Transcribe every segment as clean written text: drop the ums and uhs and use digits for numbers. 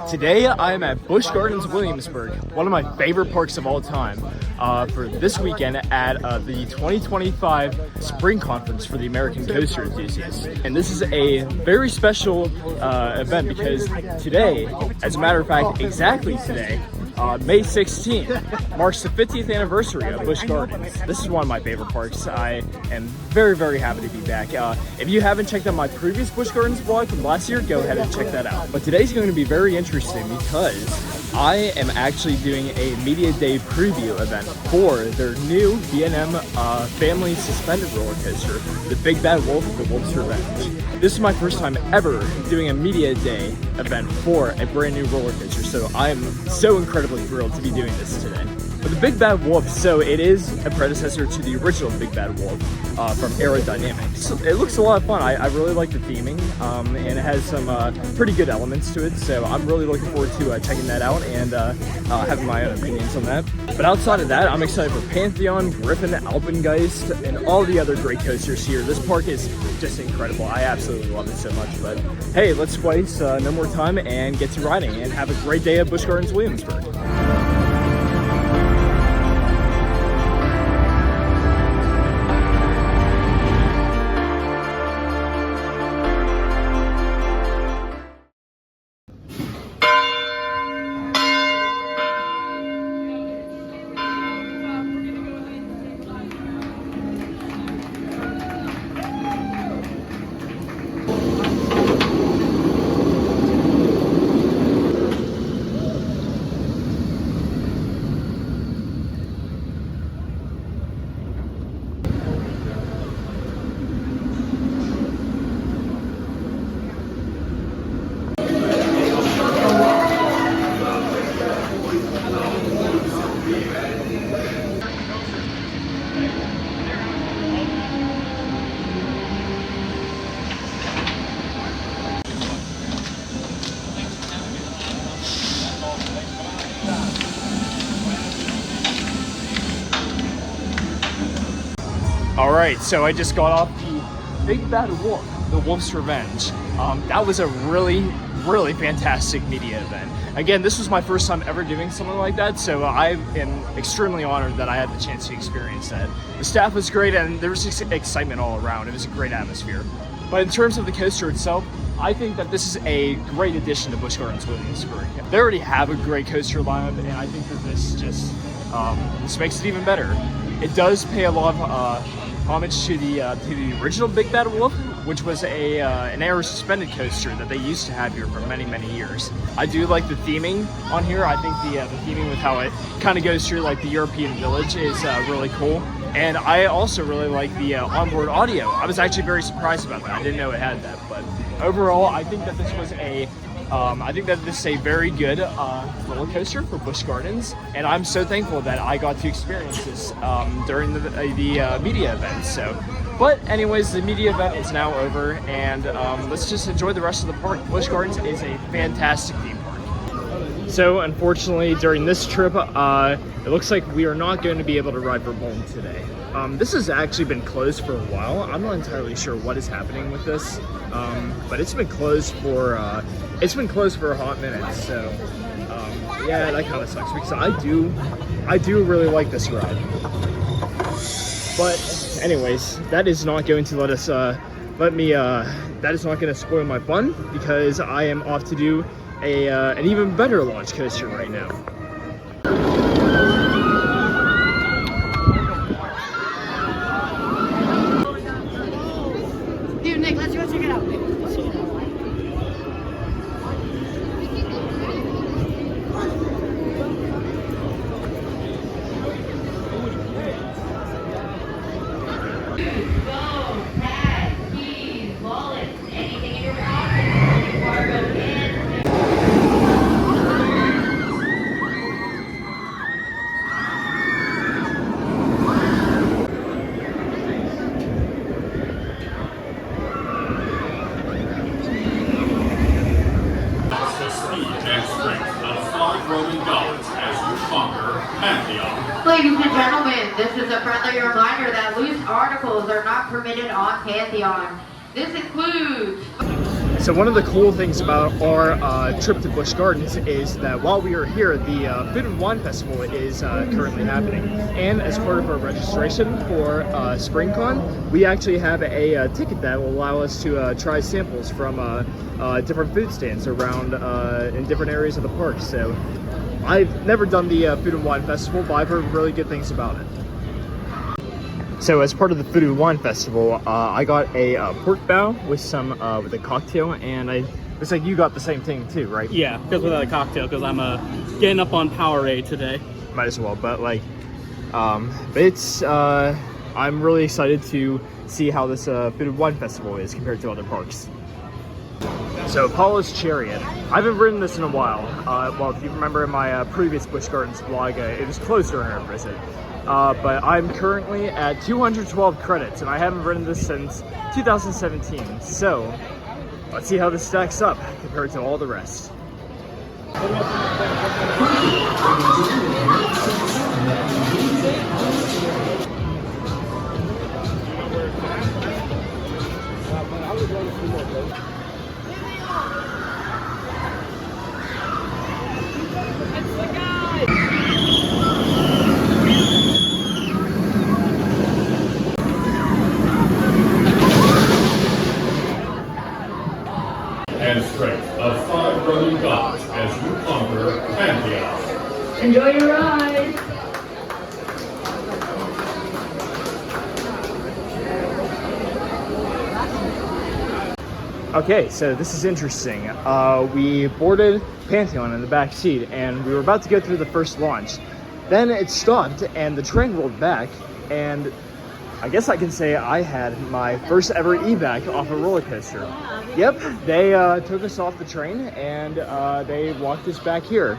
Today I am at Busch Gardens Williamsburg, one of my favorite parks of all time, for this weekend at the 2025 Spring Conference for the American Coaster Enthusiasts. And this is a very special event because today, as a matter of fact, exactly today, May 16th marks the 50th anniversary of Busch Gardens. This is one of my favorite parks. I am very, very happy to be back. If you haven't checked out my previous Busch Gardens vlog from last year, go ahead and check that out. But today's going to be very interesting because I am actually doing a Media Day preview event for their new B&M family suspended roller coaster, the Big Bad Wolf, the Wolf's Revenge. This is my first time ever doing a Media Day event for a brand new roller coaster, so I am so incredibly thrilled to be doing this today. But the Big Bad Wolf, so it is a predecessor to the original Big Bad Wolf from Aerodynamics. So it looks a lot of fun. I really like the theming, and it has some pretty good elements to it, so I'm really looking forward to checking that out and having my own opinions on that. But outside of that, I'm excited for Pantheon, Griffin, Alpengeist, and all the other great coasters here. This park is just incredible. I absolutely love it so much. But hey, let's waste no more time and get to riding and have a great day at Busch Gardens Williamsburg. Alright, so I just got off the Big Bad Wolf, the Wolf's Revenge. That was a really fantastic media event. Again, this was my first time ever doing something like that, so I am extremely honored that I had the chance to experience that. The staff was great and there was just excitement all around. It was a great atmosphere. But in terms of the coaster itself, I think that this is a great addition to Busch Gardens Williamsburg. They already have a great coaster lineup, and I think that this just this makes it even better. It does pay a lot of homage to the original Big Bad Wolf, which was an air suspended coaster that they used to have here for many years. I do like the theming on here. I think the theming with how it kind of goes through like the European village is really cool. And I also really like the onboard audio. I was actually very surprised about that. I didn't know it had that, but overall, I think that this was a very good roller coaster for Busch Gardens, and I'm so thankful that I got to experience this during the media event. So, but anyways, the media event is now over, and let's just enjoy the rest of the park. Busch Gardens is a fantastic theme park. So unfortunately, during this trip, it looks like we are not going to be able to ride Vermont today. This has actually been closed for a while. I'm not entirely sure what is happening with this, but it's been closed for a hot minute. So yeah, that kind of sucks because I do really like this ride. But anyways, that is not going to that is not going to spoil my fun because I am off to do an even better launch coaster right now. Dude, Nick, let's go check it out. Ladies and gentlemen, this is a friendly reminder that loose articles are not permitted on Pantheon. This includes So one of the cool things about our trip to Busch Gardens is that while we are here, the Food and Wine Festival is currently happening. And as part of our registration for SpringCon, we actually have a ticket that will allow us to try samples from different food stands around in different areas of the park. So I've never done the Food and Wine Festival, but I've heard really good things about it. So as part of the Food and Wine Festival, I got a pork bow with some with a cocktail, and it's like you got the same thing too, right? Yeah, because without a cocktail, because I'm getting up on Powerade today. Might as well, but like, but it's I'm really excited to see how this Food and Wine Festival is compared to other parks. So Apollo's Chariot. I haven't ridden this in a while. Well, if you remember in my previous Busch Gardens vlog, it was closed during our visit. But I'm currently at 212 credits, and I haven't ridden this since 2017. So let's see how this stacks up compared to all the rest. And strength of 5 running gods as you conquer Pantheon. Enjoy your ride. Okay, so this is interesting. We boarded Pantheon in the back seat, and we were about to go through the first launch. Then it stopped, and the train rolled back, and I guess I can say I had my first ever evac off a roller coaster. Yep, they took us off the train, and they walked us back here.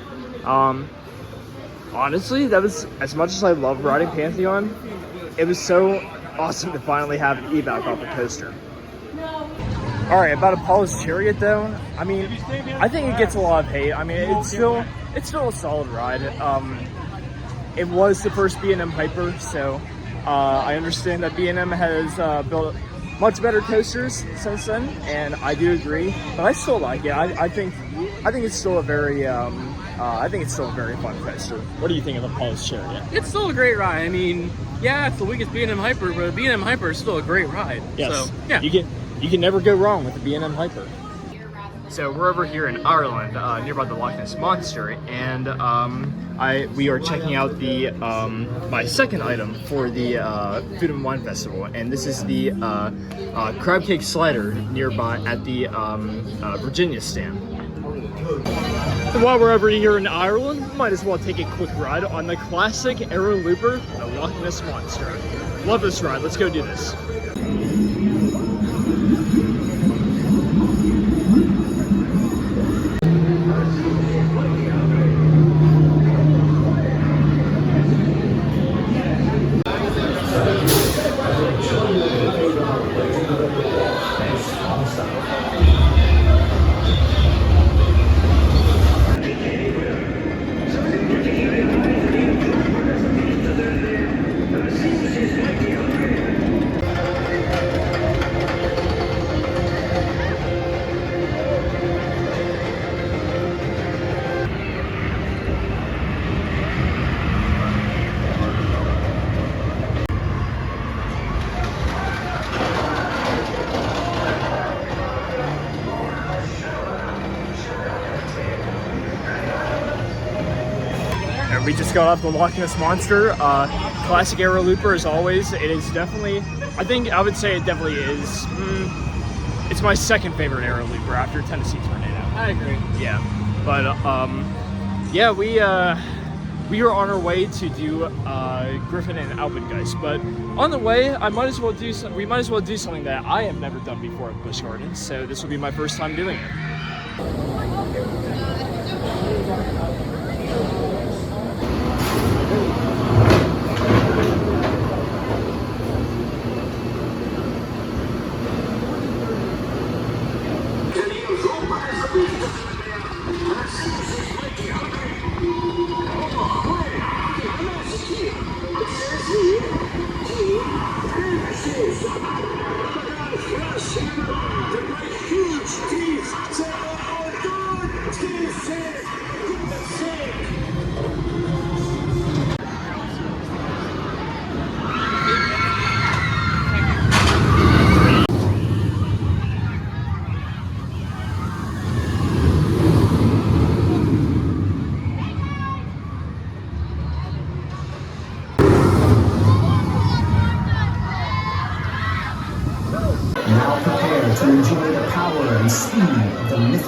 Honestly, that was, as much as I love riding Pantheon, it was so awesome to finally have an evac off a coaster. Alright, about Apollo's Chariot though, I mean, I think it gets a lot of hate. I mean, it's still a solid ride. It was the first B&M Hyper, so I understand that B&M has built much better coasters since then, and I do agree. But I still like it. I think it's still a very fun coaster. What do you think of Apollo's Chariot? It's still a great ride. I mean, yeah, it's the weakest B&M Hyper, but a B&M Hyper is still a great ride. Yes. So, yeah. You can never go wrong with the B&M Hyper. So we're over here in Ireland, nearby the Loch Ness Monster, and we are checking out the my second item for the Food and Wine Festival, and this is the crab cake slider nearby at the Virginia stand. And while we're over here in Ireland, we might as well take a quick ride on the classic Aero Looper, the Loch Ness Monster. Love this ride. Let's go do this. We just got off the Loch Ness Monster. Classic Aero Looper as always. It is definitely, I would say it definitely is, it's my second favorite Aero Looper after Tennessee Tornado. I agree. Yeah, but yeah, we are on our way to do Griffin and Alpengeist, but on the way, we might as well do something that I have never done before at Busch Gardens, so this will be my first time doing it. Huge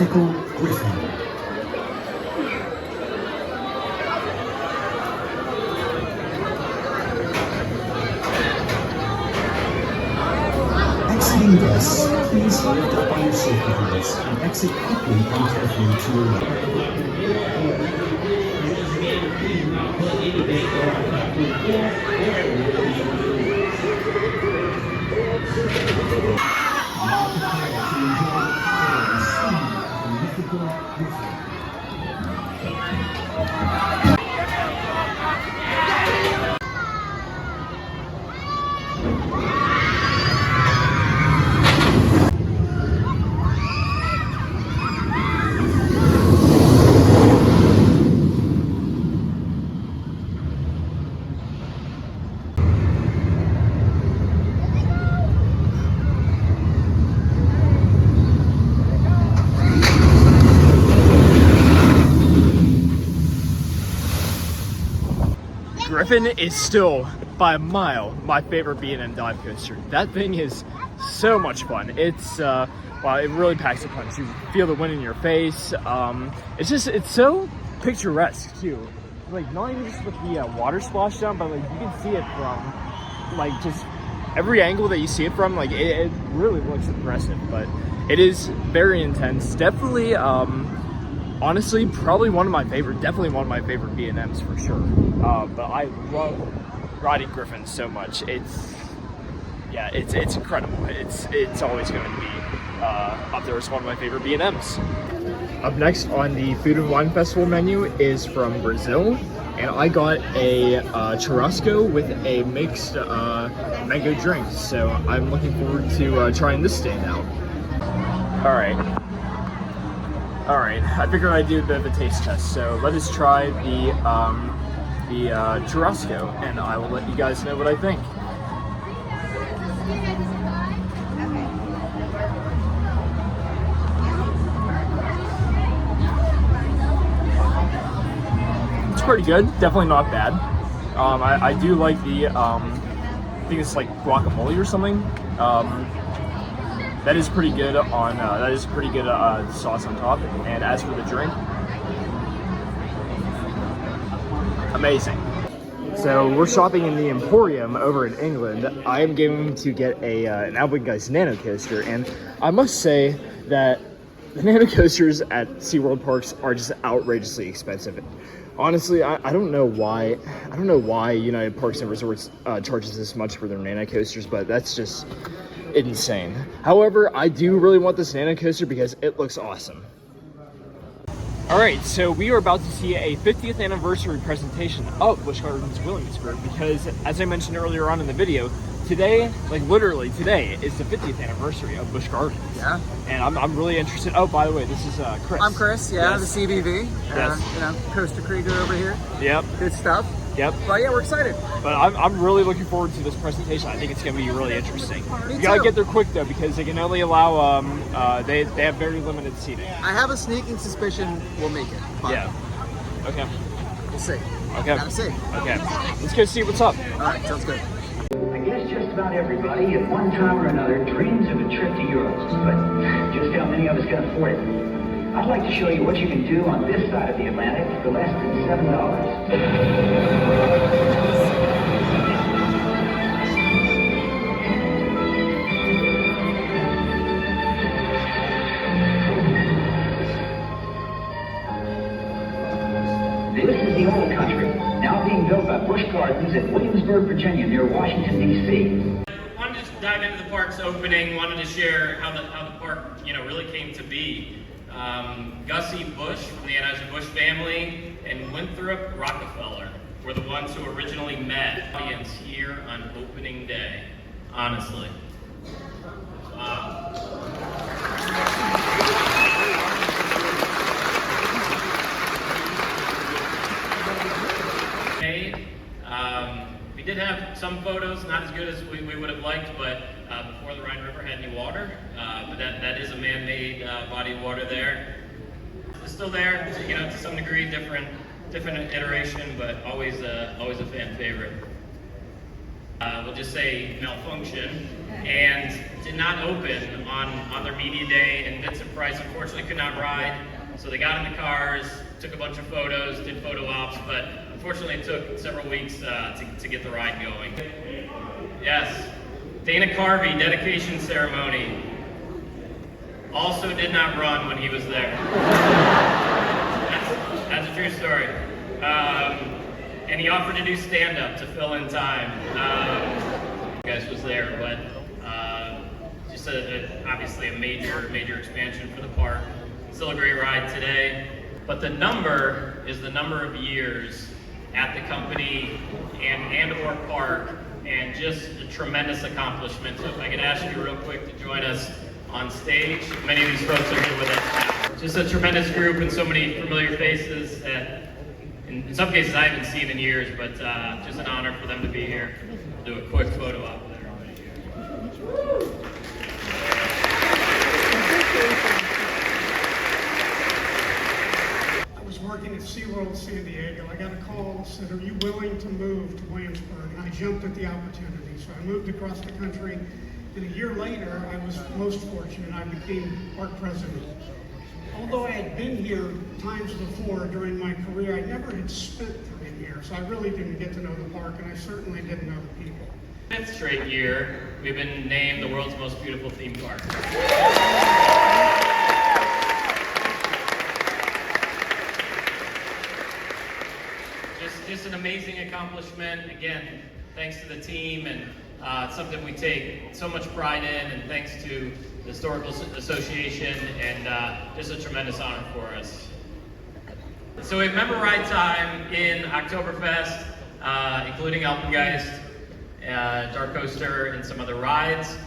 mythical griffin. Exiting guests, please lift up on your safety belts and exit quickly and carefully to your right. Griffin is still, by a mile, my favorite B&M dive coaster. That thing is so much fun. It's, well, it really packs a punch. You feel the wind in your face. It's so picturesque, too. Like, not even just with the water splashdown, but, like, you can see it from, like, just every angle that you see it from. Like, it really looks impressive, but it is very intense. Definitely, honestly, definitely one of my favorite B&Ms for sure. But I love riding Griffin so much. It's incredible. It's always going to be up there as one of my favorite B&Ms. Up next on the Food and Wine Festival menu is from Brazil, and I got a churrasco with a mixed mango drink. So I'm looking forward to trying this stand out. All right, I figured I'd do a bit of a taste test, so let us try the churrasco, and I will let you guys know what I think. It's pretty good, definitely not bad. I do like the, I think it's like guacamole or something. That is pretty good on, sauce on top. And as for the drink, amazing. So we're shopping in the Emporium over in England. I am going to get an Alpengeist Nano Coaster, and I must say that the Nano Coasters at SeaWorld parks are just outrageously expensive. Honestly, I don't know why. I don't know why United Parks and Resorts charges this much for their Nano Coasters, but that's just insane. However, I do really want this Nano Coaster because it looks awesome. Alright, so we are about to see a 50th anniversary presentation of Busch Gardens Williamsburg because, as I mentioned earlier on in the video, today, like literally today, is the 50th anniversary of Busch Gardens. Yeah. And I'm really interested. Oh, by the way, this is Chris. I'm Chris, yeah, Yes. the CBV. Yes. Coaster Krieger over here. Yep. Good stuff. Yep. But yeah, we're excited. But I'm really looking forward to this presentation. I think it's going to be really interesting. Me You got to too. get there quick though because they can only allow they have very limited seating. I have a sneaking suspicion we'll make it. But Yeah. Okay. we'll see. Okay. Gotta see. Okay. Let's go see what's up. All right, sounds good. I guess just about everybody at one time or another dreams of a trip to Europe, but just how many of us can afford it? I'd like to show you what you can do on this side of the Atlantic for less than $7. This is the old country, now being built by Busch Gardens at Williamsburg, Virginia, near Washington, D.C. Wanted to just dive into the park's opening. Wanted to share how the park, really came to be. Gussie Busch from the Anheuser-Busch family and Winthrop Rockefeller were the ones who originally met audience here on opening day. Honestly, wow. We did have some photos, not as good as we would have liked, but before the Rhine River had any water. But that is a man-made body of water there. It's still there, to some degree, different iteration, but always a fan favorite. we'll just say malfunction, and did not open on their media day, and Vince and Price unfortunately could not ride, so they got in the cars, took a bunch of photos, did photo ops, but unfortunately it took several weeks to get the ride going. Yes, Dana Carvey, dedication ceremony, also did not run when he was there. That's a true story. And he offered to do stand-up to fill in time. You guys was there, but just obviously a major expansion for the park. Still a great ride today, but the number is the number of years at the company and or park, and just a tremendous accomplishment. So if I could ask you real quick to join us on stage. Many of these folks are here with us now. Just a tremendous group and so many familiar faces that in some cases I haven't seen in years, but just an honor for them to be here. We'll do a quick photo op there. I was working at SeaWorld San Diego. I got a call that said, "Are you willing to move to Williamsburg?" And I jumped at the opportunity. So I moved across the country. And a year later, I was most fortunate. I became park president. Although I had been here times before during my career, I never had spent time here. So I really didn't get to know the park, and I certainly didn't know the people. 5th straight year, we've been named the world's most beautiful theme park. Just an amazing accomplishment. Again, thanks to the team, and it's something we take so much pride in, and thanks to the Historical Association, and just a tremendous honor for us. So we have member ride time in Oktoberfest, including Alpengeist, Dark Coaster, and some other rides.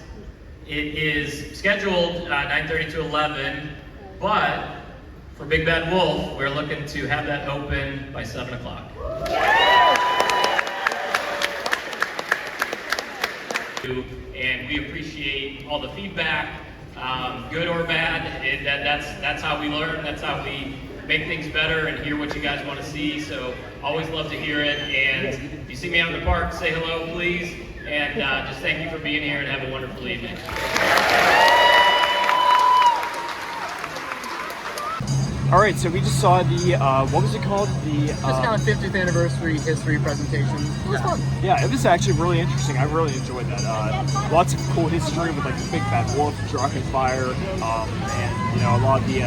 It is scheduled 9:30 to 11, but for Big Bad Wolf, we're looking to have that open by 7 o'clock. And we appreciate all the feedback, good or bad. That's how we learn. That's how we make things better and hear what you guys want to see. So always love to hear it. And if you see me out in the park, say hello, please. And just thank you for being here, and have a wonderful evening. All right, so we just saw the, what was it called? The It's kind of 50th anniversary history presentation. It was fun. Yeah, it was actually really interesting. I really enjoyed that. Lots of cool history with like the Big Bad Wolf, Drachenfire, and a lot of the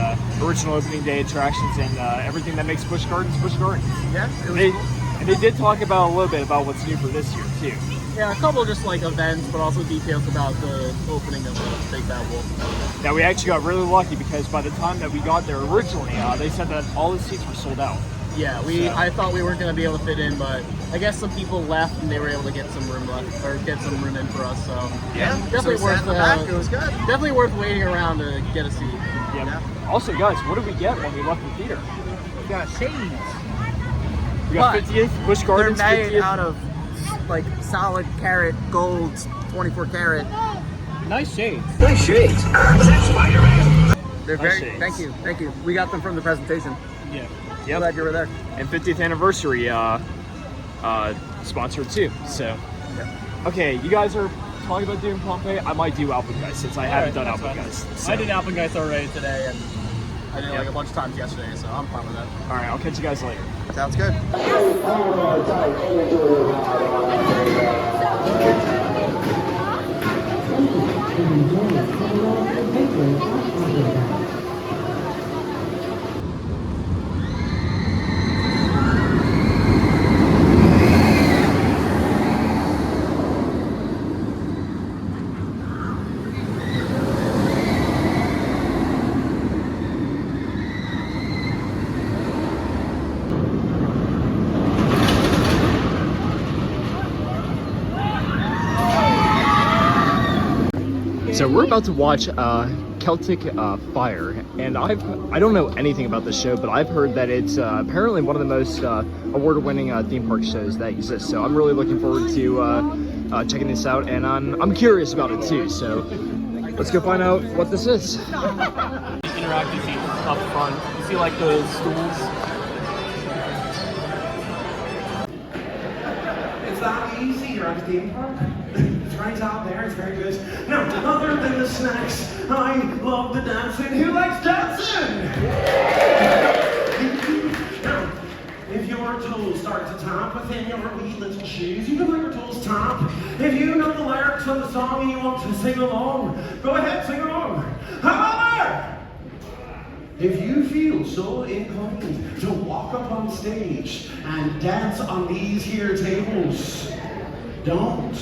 original opening day attractions, and everything that makes Busch Gardens Busch Gardens. Yeah, it was cool. And they did talk about a little bit about what's new for this year too. Yeah, a couple just like events, but also details about the opening of the Big Bad Wolf. Now we actually got really lucky, because by the time that we got there originally, they said that all the seats were sold out. Yeah, I thought we weren't going to be able to fit in, but I guess some people left and they were able to get some room left, or get some room in for us. So Yeah, definitely so worth in the back, it was good. Definitely worth waiting around to get a seat. Yeah. Also, guys, what did we get when we left the theater? We got shades. We got 58th Busch Gardens. They're made 50th. out of like solid carat gold, 24 karat. Nice shades. Nice shades. They're Nice very. shades. Thank you. We got them from the presentation. Yeah. Yep. Glad you were there. And 50th anniversary sponsored too. So, okay, you guys are talking about doing Pompeii. I might do Alpengeist, since I haven't done Alpengeist. So. I did Alpengeist already today, and I did it like a bunch of times yesterday, so I'm fine with that. All right, I'll catch you guys later. Sounds good. So we're about to watch Celtic Fire, and I don't know anything about this show, but I've heard that it's apparently one of the most award-winning theme park shows that exists. So I'm really looking forward to checking this out, and I'm curious about it too. So let's go find out what this is. Interactive seats up front. You see like the stools. It's not easy. You're theme park? It's right out there, it's very good. Now, other than the snacks, I love the dancing. Who likes dancing? Now, if your toes start to tap within your wee little shoes, you can let your toes tap. If you know the lyrics of the song and you want to sing along, go ahead, sing along. However, if you feel so inclined to walk up on stage and dance on these here tables, don't.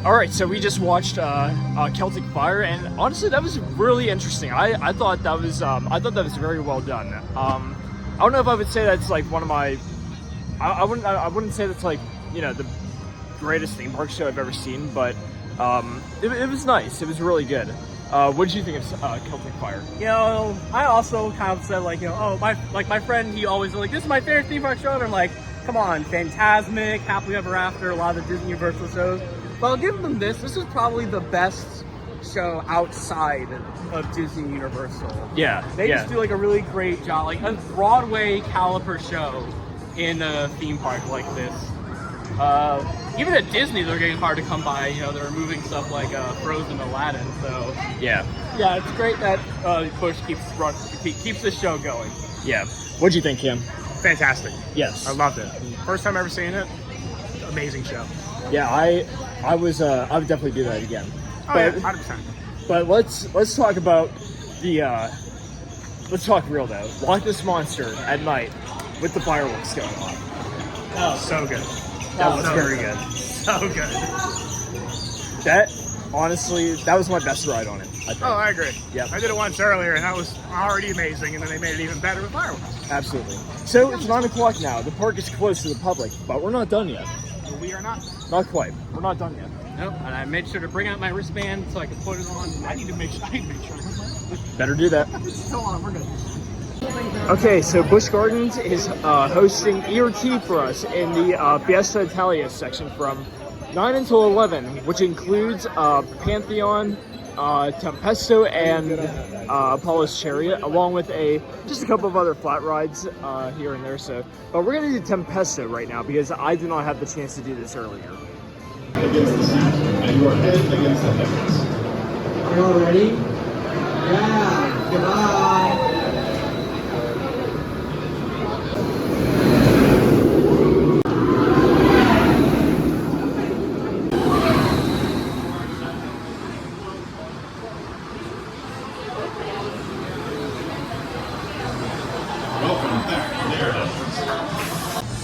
All right, so we just watched Celtic Fire, and honestly, that was really interesting. I thought that was very well done. I don't know if I would say that's like one of my. I wouldn't say that's like, you know, the greatest theme park show I've ever seen, but it was nice. It was really good. What did you think of Celtic Fire? You know, I also kind of said like, you know, oh, my friend, he always was like, this is my favorite theme park show, and I'm like, come on, Fantasmic, Happily Ever After, a lot of the Disney Universal shows. But I'll give them this. This is probably the best show outside of Disney Universal. Yeah, They just do like a really great job, like a Broadway caliber show in a theme park like this. Even at Disney, they're getting hard to come by. You know, they're removing stuff like Frozen, Aladdin. So yeah, it's great that Busch keeps this show going. Yeah. What'd you think, Kim? Fantastic. Yes, I loved it. First time ever seeing it. Amazing show. Yeah, I would definitely do that again. Oh, yeah, 100%. But let's talk about the let's talk real though. Loch Ness Monster at night with the fireworks going on. Oh, so good. That was very good. So good. That honestly, that was my best ride on it, I think. Oh, I agree. Yeah, I did it once earlier, and that was already amazing, and then they made it even better with fireworks. Absolutely. So it's 9 o'clock now. The park is closed to the public, but we're not done yet. We are not. Not quite. We're not done yet. Nope. And I made sure to bring out my wristband so I could put it on. I need to make sure. Better do that. It's still on. We're good. Okay, so Busch Gardens is hosting ERT for us in the Fiesta Italia section from 9 until 11, which includes Pantheon, Tempesto, and Apollo's Chariot, along with just a couple of other flat rides here and there. So, but we're gonna do Tempesto right now because I did not have the chance to do this earlier. Against the seat, and your head against the heavens. Are you all ready? Yeah. Goodbye.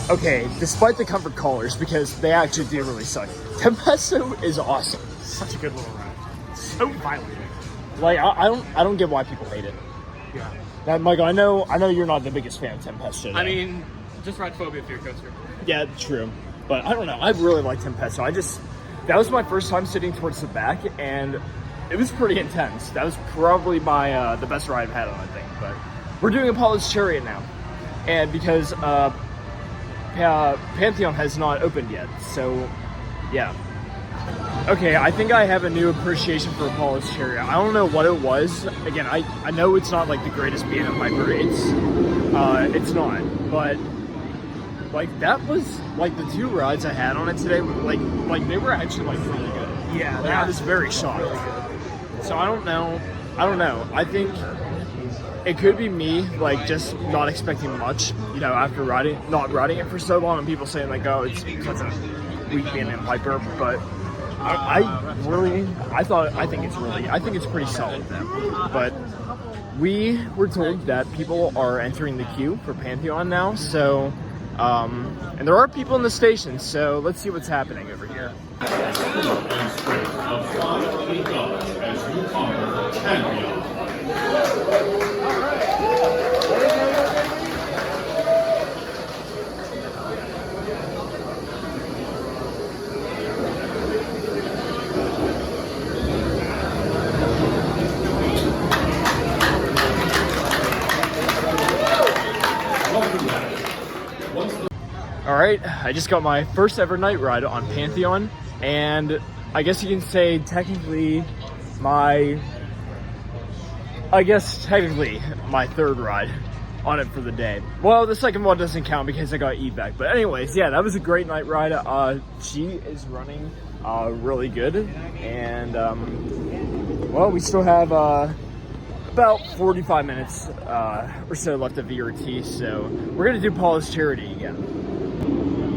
Okay, despite the comfort colors, because they actually do really suck, Tempesto is awesome. Such a good little ride. So violent. Like I don't get why people hate it. Yeah. Now, Michael, I know you're not the biggest fan of Tempesto. I mean, just ride Phobia Fear Coaster. Yeah, true. But I don't know. I really like Tempesto. That was my first time sitting towards the back, and it was pretty intense. That was probably my the best ride I've had on that thing. But we're doing Apollo's Chariot now, and because Pantheon has not opened yet, so yeah. Okay, I think I have a new appreciation for a polished cherry. I don't know what it was. Again, I know it's not like the greatest B&M Hyper. It's not, but like that was like the 2 rides I had on it today. Like they were actually like really good. Yeah, like, I was very shocked. So I don't know. I think it could be me like just not expecting much, you know, after not riding it for so long, and people saying like, oh, it's such a weak B&M Hyper, but. I think it's pretty solid then. But we were told that people are entering the queue for Pantheon now, so and there are people in the station, so let's see what's happening over here. And straight of 5 lead up as you conquer Pantheon. Alright, I just got my first ever night ride on Pantheon, and I guess you can say technically my 3rd ride on it for the day. Well, the second one doesn't count because I got evac, but anyways, yeah, that was a great night ride. She is running really good, and well, we still have about 45 minutes or so left of VRT, so we're gonna do Paula's Charity again.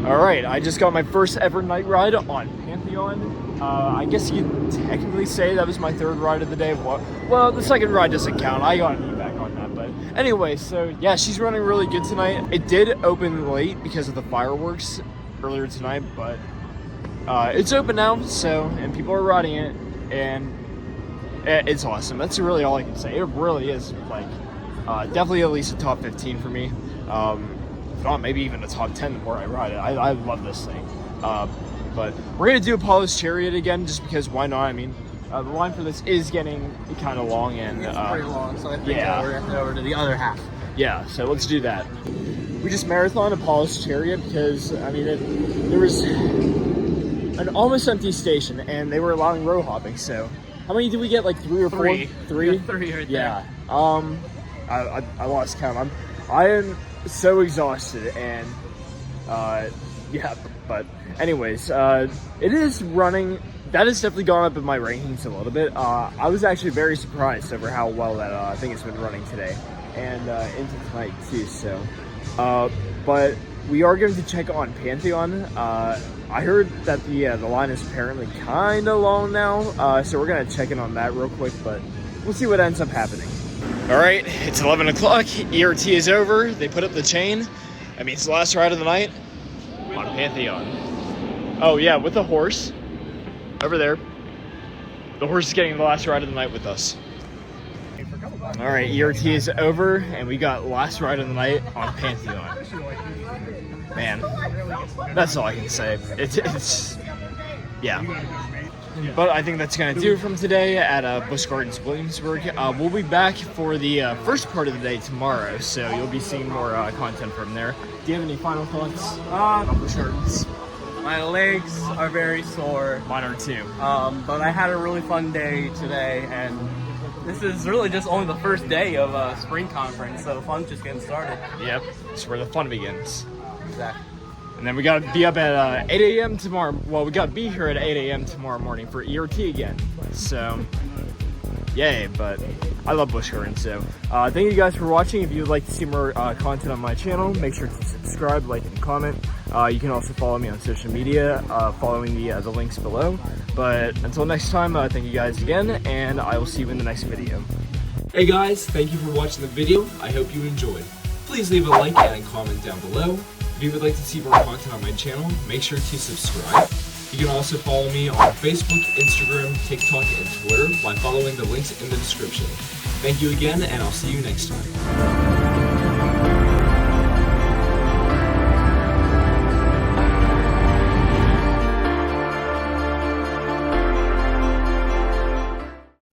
Alright, I just got my first ever night ride on Pantheon. I guess you could technically say that was my 3rd ride of the day. Well, the 2nd ride doesn't count. I got an evac on that, but anyway, so yeah, she's running really good tonight. It did open late because of the fireworks earlier tonight, but it's open now, so, and people are riding it, and it's awesome. That's really all I can say. It really is, like, definitely at least a top 15 for me. If not, maybe even a top 10 the more I ride it. I love this thing. But we're going to do Apollo's Chariot again, just because why not? I mean, the line for this is getting kind of long, and it's pretty long, so I think yeah. we're going to head over to the other half. Yeah, so let's do that. We just marathon Apollo's Chariot because, I mean, there was an almost empty station, and they were allowing row hopping, so how many did we get? Like 3 or 4? 3? 3 right yeah. there. I lost count. I am so exhausted, and yeah, but anyways, it is running. That has definitely gone up in my rankings a little bit. I was actually very surprised over how well that thing has been running today, and into tonight too, so but we are going to check on Pantheon. I heard that the line is apparently kind of long now, so we're going to check in on that real quick, but we'll see what ends up happening. Alright, it's 11 o'clock, ERT is over, they put up the chain. That means the last ride of the night on Pantheon. Oh yeah, with the horse, over there. The horse is getting the last ride of the night with us. Alright, ERT is over, and we got last ride of the night on Pantheon. Man, that's all I can say. It's yeah. But I think that's going to do it from today at Busch Gardens Williamsburg. We'll be back for the first part of the day tomorrow, so you'll be seeing more content from there. Do you have any final thoughts on Busch Gardens? My legs are very sore. Mine are too. But I had a really fun day today, and this is really just only the first day of spring conference, so fun's just getting started. Yep, it's where the fun begins. Exactly. And then we got to be up at 8 a.m. tomorrow. Well, we got to be here at 8 a.m. tomorrow morning for ERT again. So, yay, but I love Busch Gardens. So, thank you guys for watching. If you would like to see more content on my channel, make sure to subscribe, like, and comment. You can also follow me on social media, following the links below. But until next time, thank you guys again, and I will see you in the next video. Hey guys, thank you for watching the video. I hope you enjoyed. Please leave a like and a comment down below. If you would like to see more content on my channel, make sure to subscribe. You can also follow me on Facebook, Instagram, TikTok, and Twitter by following the links in the description. Thank you again, and I'll see you next time.